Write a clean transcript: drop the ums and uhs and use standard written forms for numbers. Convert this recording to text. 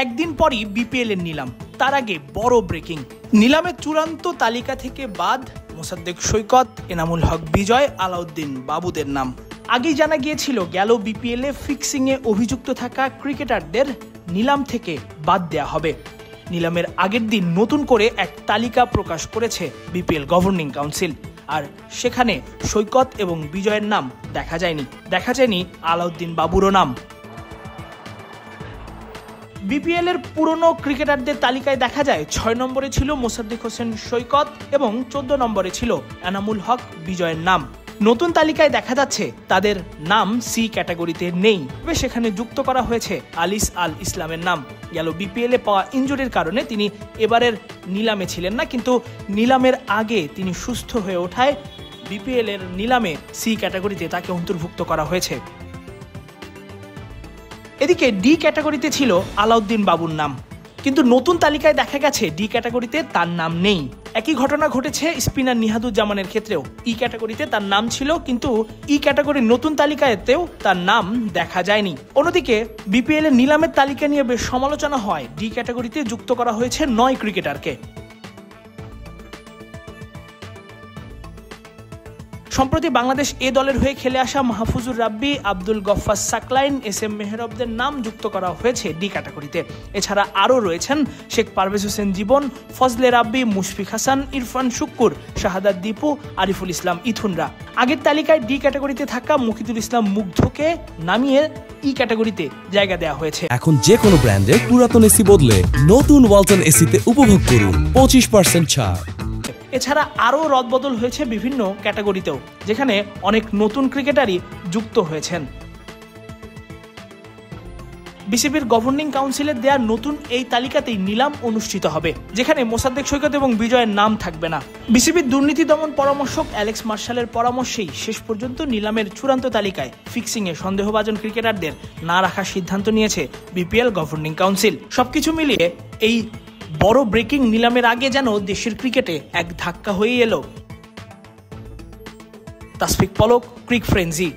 একদিন পরই বিপিএল এর নিলাম। তার আগে বড় ব্রেকিং, নিলামের চূড়ান্ত তালিকা থেকে বাদ মোসাদ্দেক সৈকত, এনামুল হক বিজয়, আলাউদ্দিন বাবুদের নাম। আগেই জানা গিয়েছিল গেল বিপিএল এ ফিক্সিং এ অভিযুক্ত থাকা ক্রিকেটারদের নিলাম থেকে বাদ দেয়া হবে। নিলামের আগের দিন নতুন করে এক তালিকা প্রকাশ করেছে বিপিএল গভর্নিং কাউন্সিল, আর সেখানে সৈকত এবং বিজয়ের নাম দেখা যায়নি আলাউদ্দিন বাবুরও নাম। বিপিএল এর পুরনো ক্রিকেটারদের তালিকায় দেখা যায় 6 নম্বরে ছিল মোসাদ্দেক হোসেন সৈকত এবং 14 নম্বরে ছিল এনামুল হক বিজয়ের নাম। নতুন তালিকায় দেখা যাচ্ছে তাদের নাম সি ক্যাটাগরিতে নেই, তবে সেখানে যুক্ত করা হয়েছে আলিস আল ইসলামের নাম। গেল বিপিএল এ পাওয়া ইনজুরির কারণে তিনি এবারের নিলামে ছিলেন না, কিন্তু নিলামের আগে তিনি সুস্থ হয়ে ওঠায় বিপিএল এর নিলামে সি ক্যাটাগরিতে তাকে অন্তর্ভুক্ত করা হয়েছে। এদিকে ডি ক্যাটাগরিতে ছিল আলাউদ্দিন বাবুর নাম, কিন্তু নতুন তালিকায় দেখা গেছে ডি ক্যাটাগরিতে তার নাম নেই। একই ঘটনা ঘটেছে স্পিনার নিহাদুজ্জামানের ক্ষেত্রেও। ই ক্যাটাগরিতে তার নাম ছিল, কিন্তু ই ক্যাটাগরির নতুন তালিকাতেও তার নাম দেখা যায়নি। অন্যদিকে বিপিএল এর নিলামের তালিকা নিয়ে বেশ সমালোচনা হয়। ডি ক্যাটাগরিতে যুক্ত করা হয়েছে 9 ক্রিকেটারকে। সম্প্রতি বাংলাদেশ এ দলের হয়ে খেলে আসা মাহফুজুর রাব্বি, আব্দুল গফফার সাকলাইন, এস এম মেহরবদের নাম যুক্ত করা হয়েছে ডি ক্যাটাগরিতে। এছাড়া আরও রয়েছেন শেখ পারভেজ হোসেন জীবন, ফজলে রাব্বি, মুশফিক হাসান, ইরফান শুক্কুর, শাহাদাত দীপু, আরিফুল ইসলাম ইথুনরা। আগের তালিকায় ডি ক্যাটাগরিতে থাকা মুকিদুল ইসলাম মুগ্ধকে নামিয়ে ই ক্যাটাগরিতে জায়গা দেওয়া হয়েছে। এখন যে কোনো ব্র্যান্ডের পুরাতন এসি বদলে নতুন ওয়ালটন এসিতে উপভোগ করুন 25% ছাড়। এছাড়া আরও রদবদল হয়েছে বিভিন্ন ক্যাটাগরিতেও, যেখানে অনেক নতুন ক্রিকেটারই যুক্ত হয়েছেন। বিসিবির গভর্নিং কাউন্সিলের দেয়া নতুন এই তালিকাতেই নিলাম অনুষ্ঠিত হবে, যেখানে মোসাদ্দেক সৈকত এবং বিজয়ের নাম থাকবে না। বিসিবির দুর্নীতি দমন পরামর্শক অ্যালেক্স মার্শালের পরামর্শেই শেষ পর্যন্ত নিলামের চূড়ান্ত তালিকায় ফিক্সিংয়ে সন্দেহভাজন ক্রিকেটারদের না রাখার সিদ্ধান্ত নিয়েছে বিপিএল গভর্নিং কাউন্সিল। সবকিছু মিলিয়ে এই বড় ব্রেকিং নিলামের আগে যেন দেশের ক্রিকেটে এক ধাক্কা হয়ে এলো। তাসফিক পলক, ক্রিক ফ্রেন্জি।